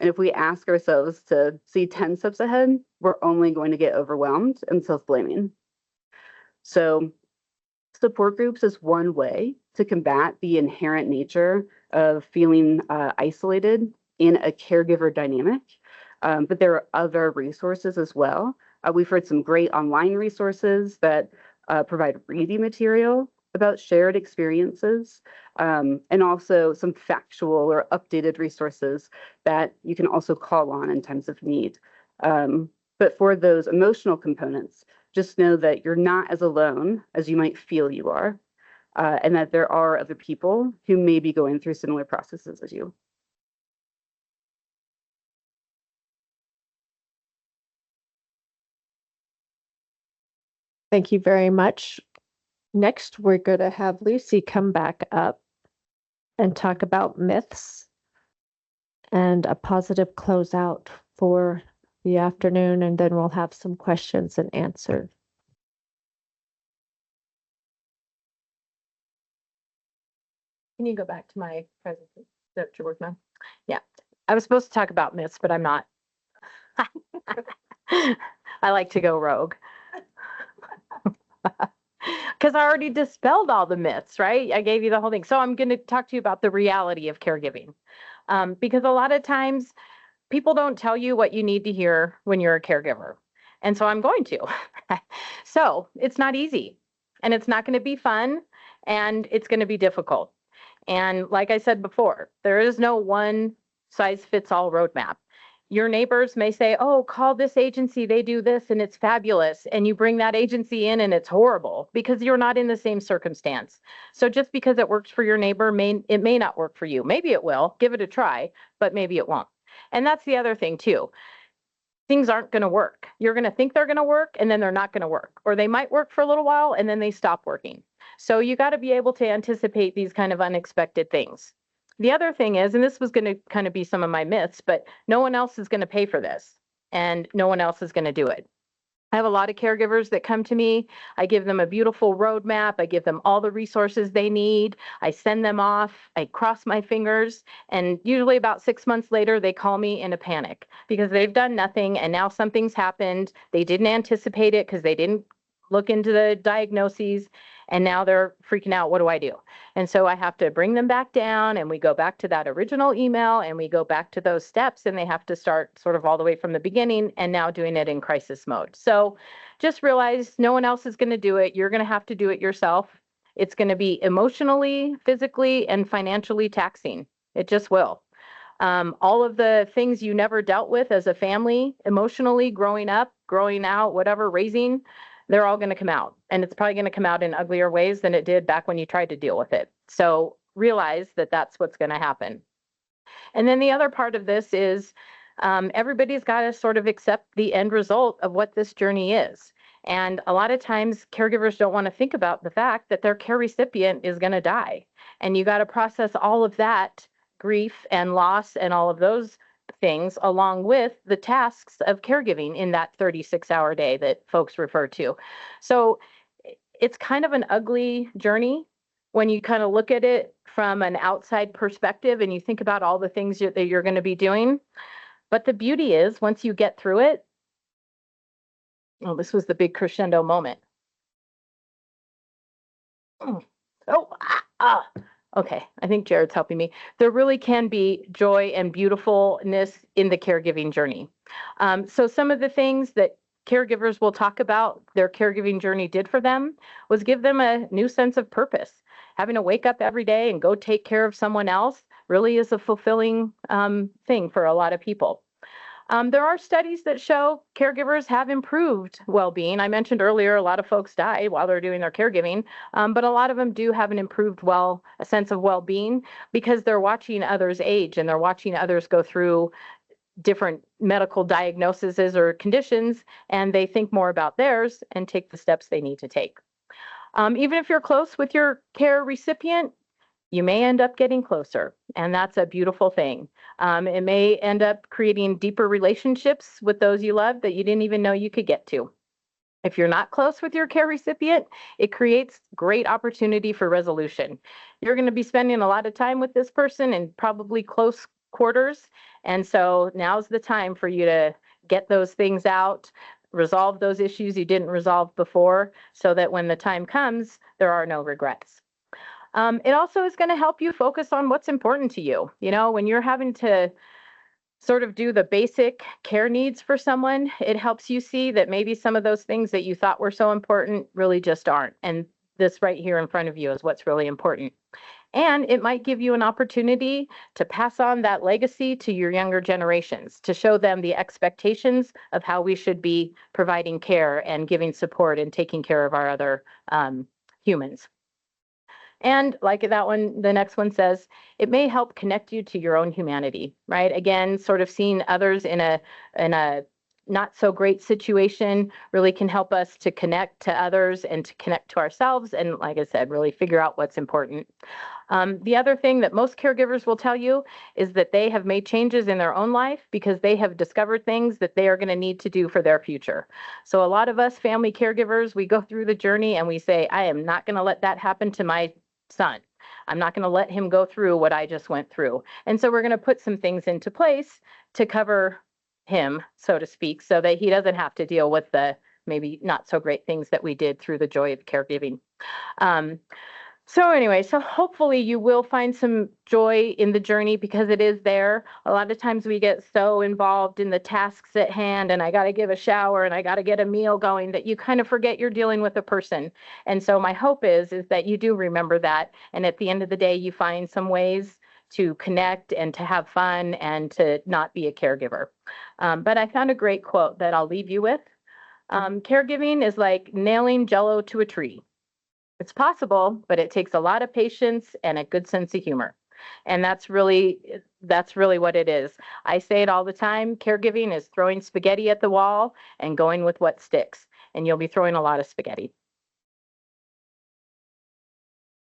Speaker 6: And if we ask ourselves to see 10 steps ahead, we're only going to get overwhelmed and self-blaming. So support groups is one way to combat the inherent nature of feeling isolated in a caregiver dynamic. But there are other resources as well. We've heard some great online resources that provide reading material about shared experiences, and also some factual or updated resources that you can also call on in times of need. But for those emotional components, just know that you're not as alone as you might feel you are, and that there are other people who may be going through similar processes as you.
Speaker 3: Thank you very much. Next, we're going to have Lucy come back up and talk about myths and a positive closeout for the afternoon, and then we'll have some questions and answers.
Speaker 4: Can you go back to my presentation that you're working on? Yeah, I was supposed to talk about myths, but I'm not. I like to go rogue. Because I already dispelled all the myths, right? I gave you the whole thing. So I'm going to talk to you about the reality of caregiving. Because a lot of times people don't tell you what you need to hear when you're a caregiver. And so I'm going to. So it's not easy, and it's not going to be fun, and it's going to be difficult. And like I said before, there is no one size fits all roadmap. Your neighbors may say, oh, call this agency, they do this and it's fabulous. And you bring that agency in and it's horrible because you're not in the same circumstance. So just because it works for your neighbor, it may not work for you. Maybe it will, give it a try, but maybe it won't. And that's the other thing too. Things aren't going to work. You're going to think they're going to work and then they're not going to work, or they might work for a little while and then they stop working. So you got to be able to anticipate these kind of unexpected things. The other thing is, and this was going to kind of be some of my myths, but no one else is going to pay for this and no one else is going to do it. I have a lot of caregivers that come to me. I give them a beautiful roadmap. I give them all the resources they need. I send them off. I cross my fingers. And usually about 6 months later, they call me in a panic because they've done nothing and now something's happened. They didn't anticipate it because they didn't look into the diagnoses, and now they're freaking out. What do I do? And so I have to bring them back down, and we go back to that original email and we go back to those steps, and they have to start sort of all the way from the beginning and now doing it in crisis mode. So just realize no one else is going to do it. You're going to have to do it yourself. It's going to be emotionally, physically, and financially taxing. It just will. All of the things you never dealt with as a family, emotionally, growing up, growing out, whatever, raising, they're all going to come out. And it's probably going to come out in uglier ways than it did back when you tried to deal with it. So realize that that's what's going to happen. And then the other part of this is everybody's got to sort of accept the end result of what this journey is. And a lot of times caregivers don't want to think about the fact that their care recipient is going to die. And you got to process all of that grief and loss and all of those things along with the tasks of caregiving in that 36-hour day that folks refer to. So it's kind of an ugly journey when you kind of look at it from an outside perspective and you think about all the things that you're going to be doing. But the beauty is once you get through it, oh, this was the big crescendo moment. Okay, I think Jared's helping me. There really can be joy and beautifulness in the caregiving journey. So some of the things that caregivers will talk about their caregiving journey did for them was give them a new sense of purpose. Having to wake up every day and go take care of someone else really is a fulfilling thing for a lot of people. There are studies that show caregivers have improved well-being. I mentioned earlier, a lot of folks die while they're doing their caregiving, but a lot of them do have an improved a sense of well-being because they're watching others age and they're watching others go through different medical diagnoses or conditions, and they think more about theirs and take the steps they need to take. Even if you're close with your care recipient, you may end up getting closer, and that's a beautiful thing. It may end up creating deeper relationships with those you love that you didn't even know you could get to. If you're not close with your care recipient, it creates great opportunity for resolution. You're going to be spending a lot of time with this person in probably close quarters, and so now's the time for you to get those things out, resolve those issues you didn't resolve before, so that when the time comes, there are no regrets. It also is going to help you focus on what's important to you. You know, when you're having to sort of do the basic care needs for someone, it helps you see that maybe some of those things that you thought were so important really just aren't. And this right here in front of you is what's really important. And it might give you an opportunity to pass on that legacy to your younger generations, to show them the expectations of how we should be providing care and giving support and taking care of our other humans. And like that one, the next one says, it may help connect you to your own humanity, right? Again, sort of seeing others in a not so great situation really can help us to connect to others and to connect to ourselves. And like I said, really figure out what's important. The other thing that most caregivers will tell you is that they have made changes in their own life because they have discovered things that they are going to need to do for their future. So a lot of us family caregivers, we go through the journey and we say, I am not going to let that happen to my son. I'm not going to let him go through what I just went through. And so we're going to put some things into place to cover him, so to speak, so that he doesn't have to deal with the maybe not so great things that we did through the joy of caregiving. So anyway, so hopefully you will find some joy in the journey because it is there. A lot of times we get so involved in the tasks at hand and I got to give a shower and I got to get a meal going that you kind of forget you're dealing with a person. And so my hope is that you do remember that. And at the end of the day, you find some ways to connect and to have fun and to not be a caregiver. But I found a great quote that I'll leave you with. Caregiving is like nailing Jell-O to a tree. It's possible, but it takes a lot of patience and a good sense of humor. And that's really what it is. I say it all the time. Caregiving is throwing spaghetti at the wall and going with what sticks. And you'll be throwing a lot of spaghetti.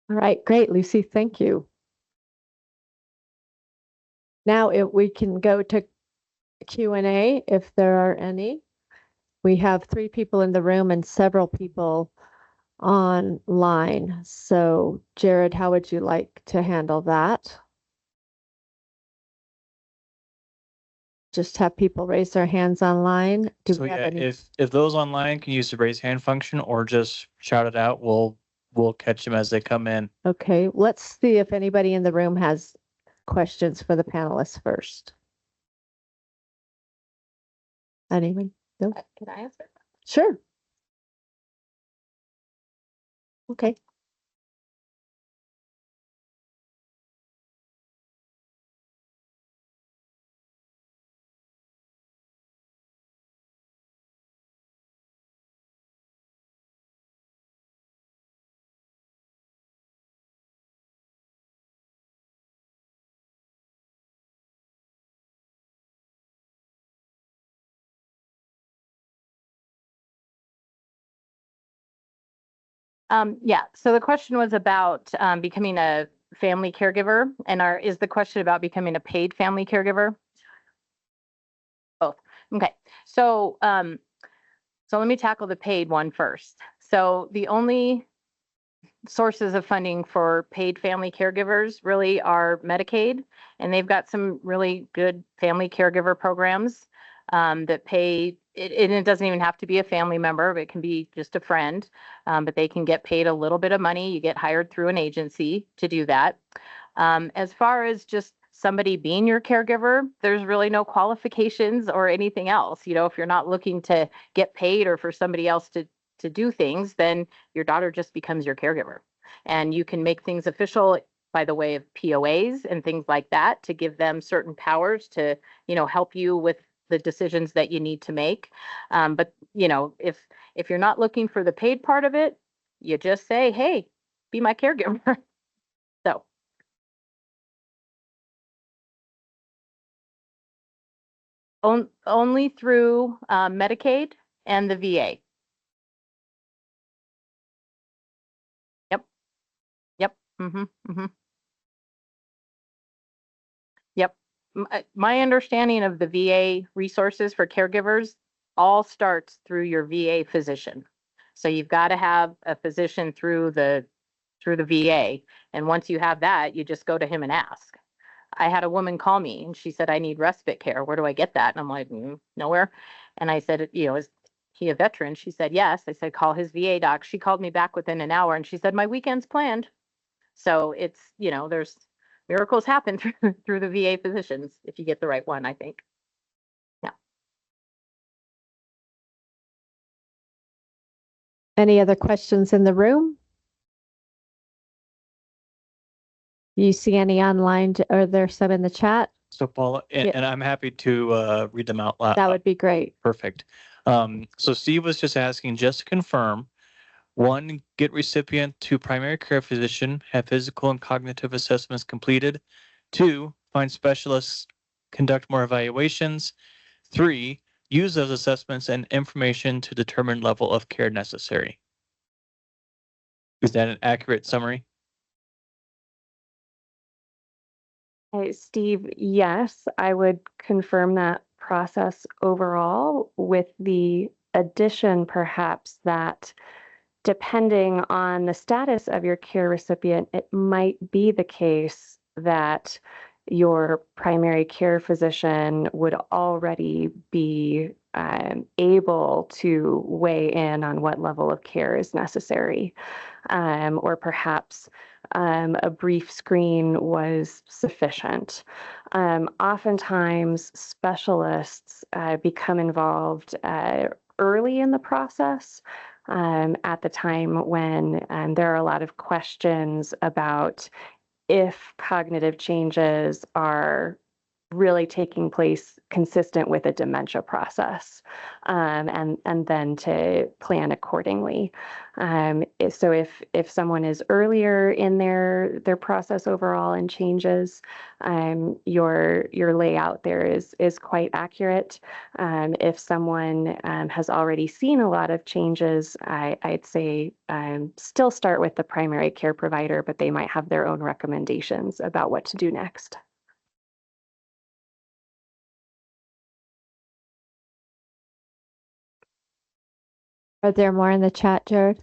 Speaker 3: All right, great, Lucy. Thank you. Now we can go to Q&A if there are any. We have 3 people in the room and several people online. So, Jared, how would you like to handle that? Just have people raise their hands online.
Speaker 7: So yeah, if those online can use the raise hand function or just shout it out, we'll catch them as they come in.
Speaker 3: Okay, let's see if anybody in the room has questions for the panelists first. Anyone? No?
Speaker 4: Can I answer?
Speaker 3: Sure. Okay.
Speaker 4: Yeah, so the question was about becoming a family caregiver, and is the question about becoming a paid family caregiver? Both. Okay, so let me tackle the paid one first. So the only sources of funding for paid family caregivers really are Medicaid, and they've got some really good family caregiver programs that pay. And it doesn't even have to be a family member, but it can be just a friend. But they can get paid a little bit of money. You get hired through an agency to do that. As far as just somebody being your caregiver, there's really no qualifications or anything else. You know, if you're not looking to get paid or for somebody else to do things, then your daughter just becomes your caregiver. And you can make things official by the way of POAs and things like that to give them certain powers to, help you with the decisions that you need to make. But, if you're not looking for the paid part of it, you just say, hey, be my caregiver. So. Only through Medicaid and the VA. Yep. Yep. My understanding of the VA resources for caregivers all starts through your VA physician. So you've got to have a physician through the VA. And once you have that, you just go to him and ask. I had a woman call me and she said, I need respite care. Where do I get that? And I'm like, nowhere. And I said, is he a veteran? She said, yes. I said, call his VA doc. She called me back within an hour and she said, my weekend's planned. So it's, miracles happen through the VA physicians if you get the right one, I think. Yeah.
Speaker 3: Any other questions in the room? You see any online, or there's some in the chat?
Speaker 7: So Paula,
Speaker 3: Yeah.
Speaker 7: and I'm happy to read them out loud.
Speaker 3: That would be great.
Speaker 7: Perfect. So Steve was just asking, just to confirm, 1, get recipient to primary care physician, have physical and cognitive assessments completed. 2, find specialists, conduct more evaluations. 3, use those assessments and information to determine level of care necessary. Is that an accurate summary?
Speaker 5: Steve, yes, I would confirm that process overall, with the addition perhaps that depending on the status of your care recipient, it might be the case that your primary care physician would already be able to weigh in on what level of care is necessary, or perhaps a brief screen was sufficient. Oftentimes, specialists become involved early in the process, at the time when there are a lot of questions about if cognitive changes are really taking place consistent with a dementia process, and then to plan accordingly. So if someone is earlier in their process overall and changes, your layout there is quite accurate. If someone has already seen a lot of changes, I'd say still start with the primary care provider, but they might have their own recommendations about what to do next.
Speaker 3: Are there more in the chat, Jared?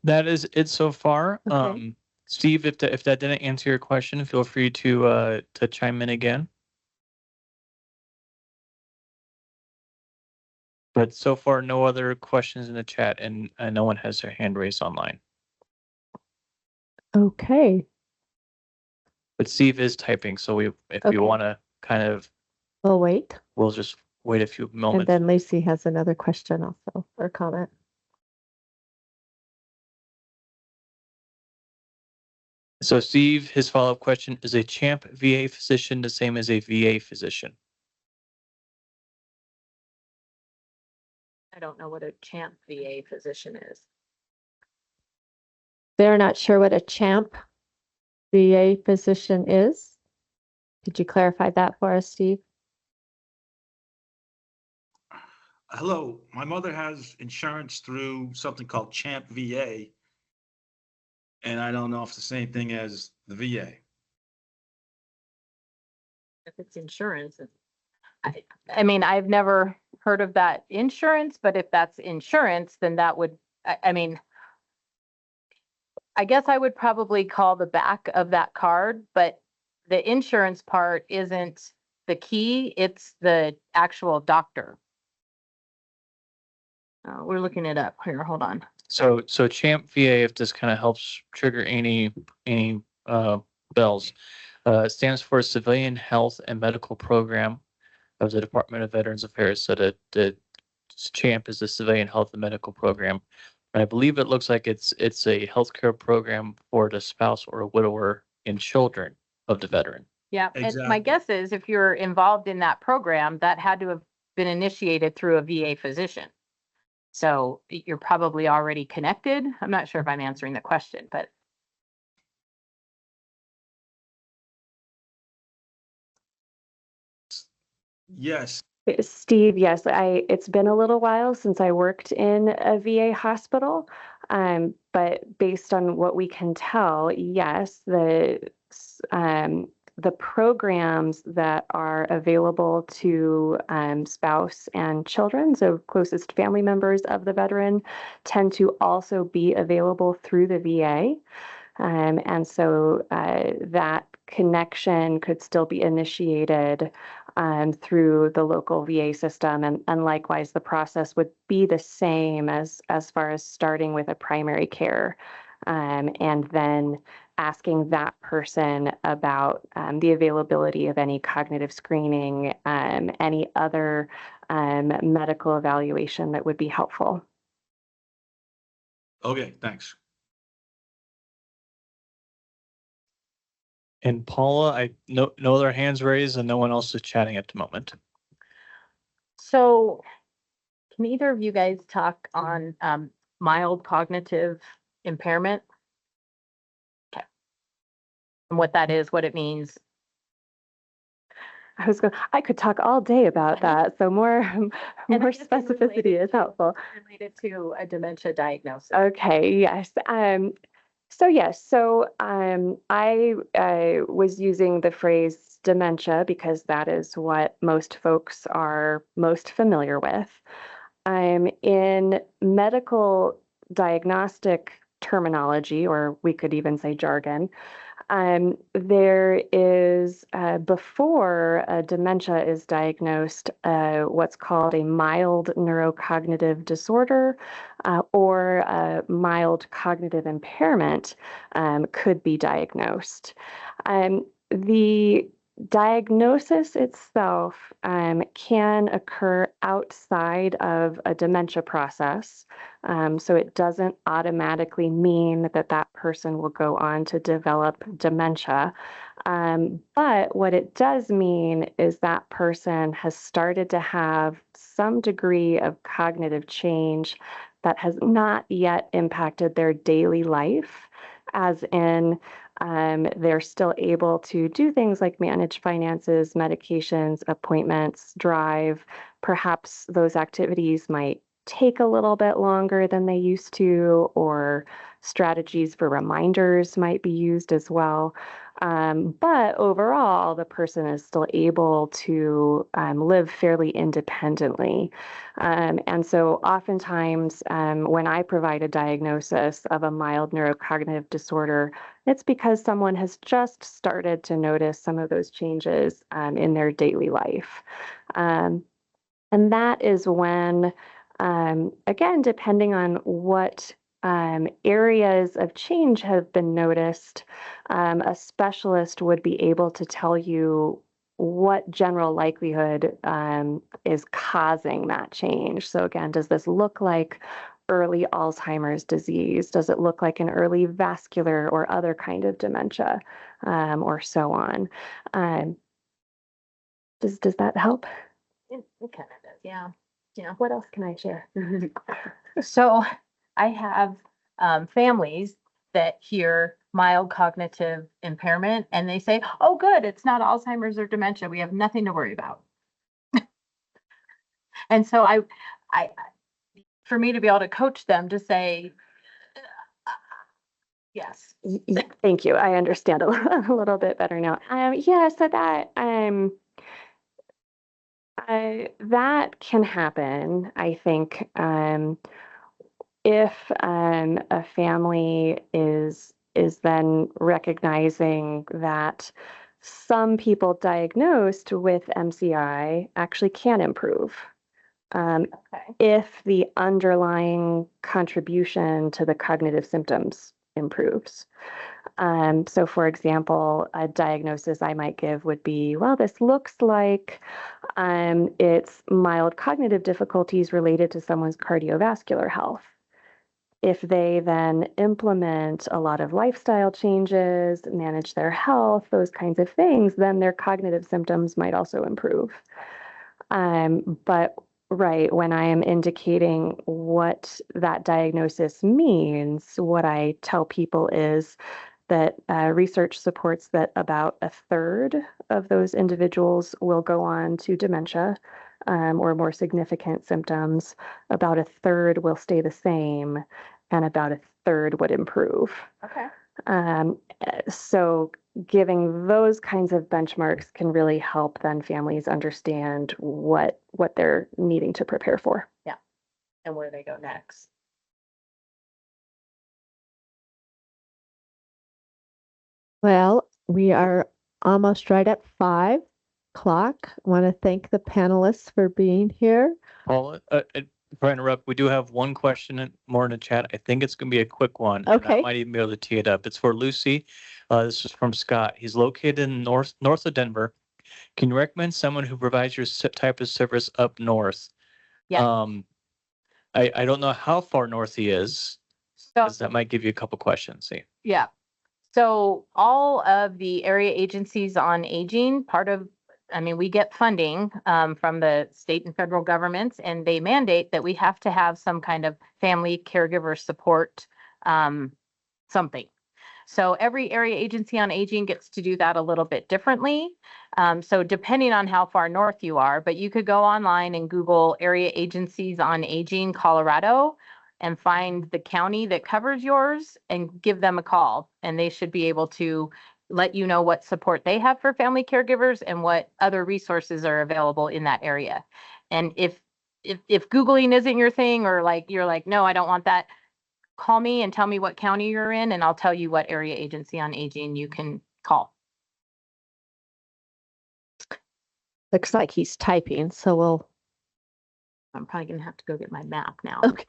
Speaker 7: That is it so far.
Speaker 3: Okay.
Speaker 7: Steve, if that didn't answer your question, feel free to chime in again. But so far, no other questions in the chat, and no one has their hand raised online.
Speaker 3: Okay.
Speaker 7: But Steve is typing, so if
Speaker 3: Okay.
Speaker 7: we want to kind of,
Speaker 3: We'll wait.
Speaker 7: we'll just wait a few
Speaker 3: And
Speaker 7: moments.
Speaker 3: then Lucy has another question also, or comment.
Speaker 7: So Steve, his follow-up question, is a CHAMP VA physician the same as a VA physician?
Speaker 4: I don't know what a CHAMP VA physician is.
Speaker 3: They're not sure what a CHAMP VA physician is. Could you clarify that for us, Steve?
Speaker 8: Hello, my mother has insurance through something called CHAMP VA, and I don't know if it's the same thing as the VA.
Speaker 4: If it's insurance, I mean, I've never heard of that insurance, but if that's insurance, then that would, I mean, I guess I would probably call the back of that card, but the insurance part isn't the key, it's the actual doctor. We're looking it up here, hold on.
Speaker 7: So CHAMP VA, if this kind of helps trigger any bells, stands for Civilian Health and Medical Program of the Department of Veterans Affairs. So the CHAMP is the Civilian Health and Medical Program. And I believe it looks like it's a healthcare program for the spouse or a widower and children of the veteran.
Speaker 4: Yeah, and my
Speaker 8: Exactly.
Speaker 4: guess is if you're involved in that program, that had to have been initiated through a VA physician. So you're probably already connected. I'm not sure if I'm answering the question, but.
Speaker 8: Yes,
Speaker 5: Steve, yes, it's been a little while since I worked in a VA hospital, but based on what we can tell, yes, the programs that are available to spouse and children, so closest family members of the veteran, tend to also be available through the VA. And so that connection could still be initiated through the local VA system. And likewise, the process would be the same as far as starting with a primary care. And then asking that person about the availability of any cognitive screening, any other medical evaluation that would be helpful.
Speaker 8: Okay, thanks.
Speaker 7: And Paula, no other hands raised and no one else is chatting at the moment.
Speaker 4: So can either of you guys talk on mild cognitive impairment? Okay. And what that is, what it means.
Speaker 5: I could talk all day about that. So more
Speaker 4: I guess
Speaker 5: specificity is helpful.
Speaker 4: Related to a dementia diagnosis.
Speaker 5: Okay, yes. So yes, so I was using the phrase dementia because that is what most folks are most familiar with. In medical diagnostic terminology, or we could even say jargon, there is, before dementia is diagnosed, what's called a mild neurocognitive disorder or a mild cognitive impairment could be diagnosed. The diagnosis itself can occur outside of a dementia process. So it doesn't automatically mean that that person will go on to develop dementia. But what it does mean is that person has started to have some degree of cognitive change that has not yet impacted their daily life, as in they're still able to do things like manage finances, medications, appointments, drive. Perhaps those activities might take a little bit longer than they used to, or strategies for reminders might be used as well. But overall, the person is still able to live fairly independently. And so oftentimes when I provide a diagnosis of a mild neurocognitive disorder, it's because someone has just started to notice some of those changes in their daily life. And that is when, again, depending on what areas of change have been noticed, a specialist would be able to tell you what general likelihood is causing that change. So again, does this look like early Alzheimer's disease? Does it look like an early vascular or other kind of dementia, or so on? Does that help?
Speaker 4: It kind of does, yeah. Yeah.
Speaker 5: What else can I share?
Speaker 4: So I have families that hear mild cognitive impairment and they say, oh, good, it's not Alzheimer's or dementia. We have nothing to worry about. And so I, for me to be able to coach them to say, yes.
Speaker 5: Thank you. I understand a little bit better now. Yeah, so that can happen, I think, if a family is then recognizing that some people diagnosed with MCI actually can improve. If the underlying contribution to the cognitive symptoms improves. So for example, a diagnosis I might give would be, well, this looks like it's mild cognitive difficulties related to someone's cardiovascular health. If they then implement a lot of lifestyle changes, manage their health, those kinds of things, then their cognitive symptoms might also improve. But right, when I am indicating what that diagnosis means, what I tell people is that research supports that about a third of those individuals will go on to dementia or more significant symptoms. About a third will stay the same, and about a third would improve.
Speaker 4: Okay.
Speaker 5: So giving those kinds of benchmarks can really help then families understand what they're needing to prepare for.
Speaker 4: Yeah. And where they go next.
Speaker 3: Well, we are almost right at 5 o'clock. I want to thank the panelists for being here.
Speaker 7: Paula, before I interrupt, we do have one question more in the chat. I think it's going to be a quick one. and
Speaker 3: Okay.
Speaker 7: I might even be able to tee it up. It's for Lucy. This is from Scott. He's located in north of Denver. Can you recommend someone who provides your type of service up north?
Speaker 4: Yeah.
Speaker 7: I don't know how far north he is,
Speaker 4: So,
Speaker 7: because that might give you a couple questions. See.
Speaker 4: yeah. So all of the area agencies on aging, we get funding from the state and federal governments, and they mandate that we have to have some kind of family caregiver support something. So every area agency on aging gets to do that a little bit differently. So depending on how far north you are, but you could go online and Google area agencies on aging Colorado and find the county that covers yours and give them a call. And they should be able to let you know what support they have for family caregivers and what other resources are available in that area. And if Googling isn't your thing, or you're like, no, I don't want that, call me and tell me what county you're in, and I'll tell you what area agency on aging you can call.
Speaker 3: Looks like he's typing, so
Speaker 4: I'm probably gonna have to go get my map now.
Speaker 3: Okay.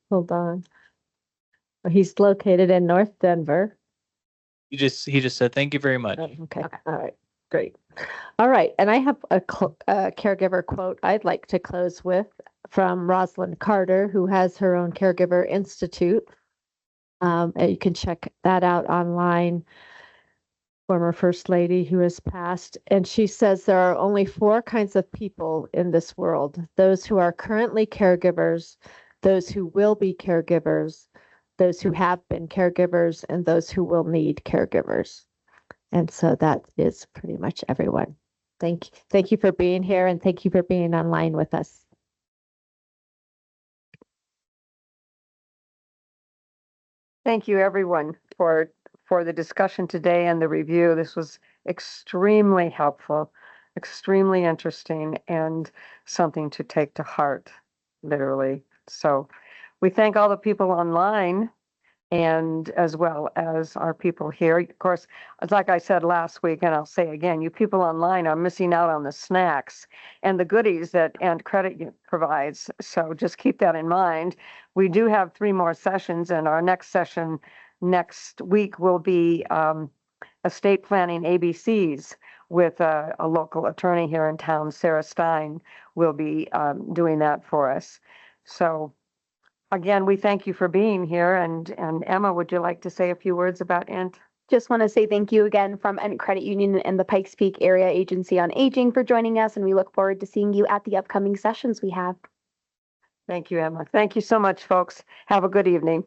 Speaker 3: Hold on. He's located in North Denver.
Speaker 7: He just said thank you very much.
Speaker 3: Oh, okay. All right. Great. All right. And I have a caregiver quote I'd like to close with from Rosalind Carter, who has her own Caregiver Institute. And you can check that out online. Former First Lady who has passed. And she says there are only 4 kinds of people in this world: those who are currently caregivers, those who will be caregivers, those who have been caregivers, and those who will need caregivers. And so that is pretty much everyone. Thank you for being here, and thank you for being online with us.
Speaker 1: Thank you, everyone, for the discussion today and the review. This was extremely helpful, extremely interesting, and something to take to heart, literally. So we thank all the people online, and as well as our people here. Of course, like I said last week, and I'll say again, you people online are missing out on the snacks and the goodies that Ant Credit provides. So just keep that in mind. We do have 3 more sessions, and our next session next week will be estate planning ABCs with a local attorney here in town. Sarah Stein will be doing that for us. So again, we thank you for being here. And Emma, would you like to say a few words about Ent?
Speaker 2: Just want to say thank you again from Ent Credit Union and the Pikes Peak Area Agency on Aging for joining us, and we look forward to seeing you at the upcoming sessions we have.
Speaker 1: Thank you, Emma. Thank you so much, folks. Have a good evening.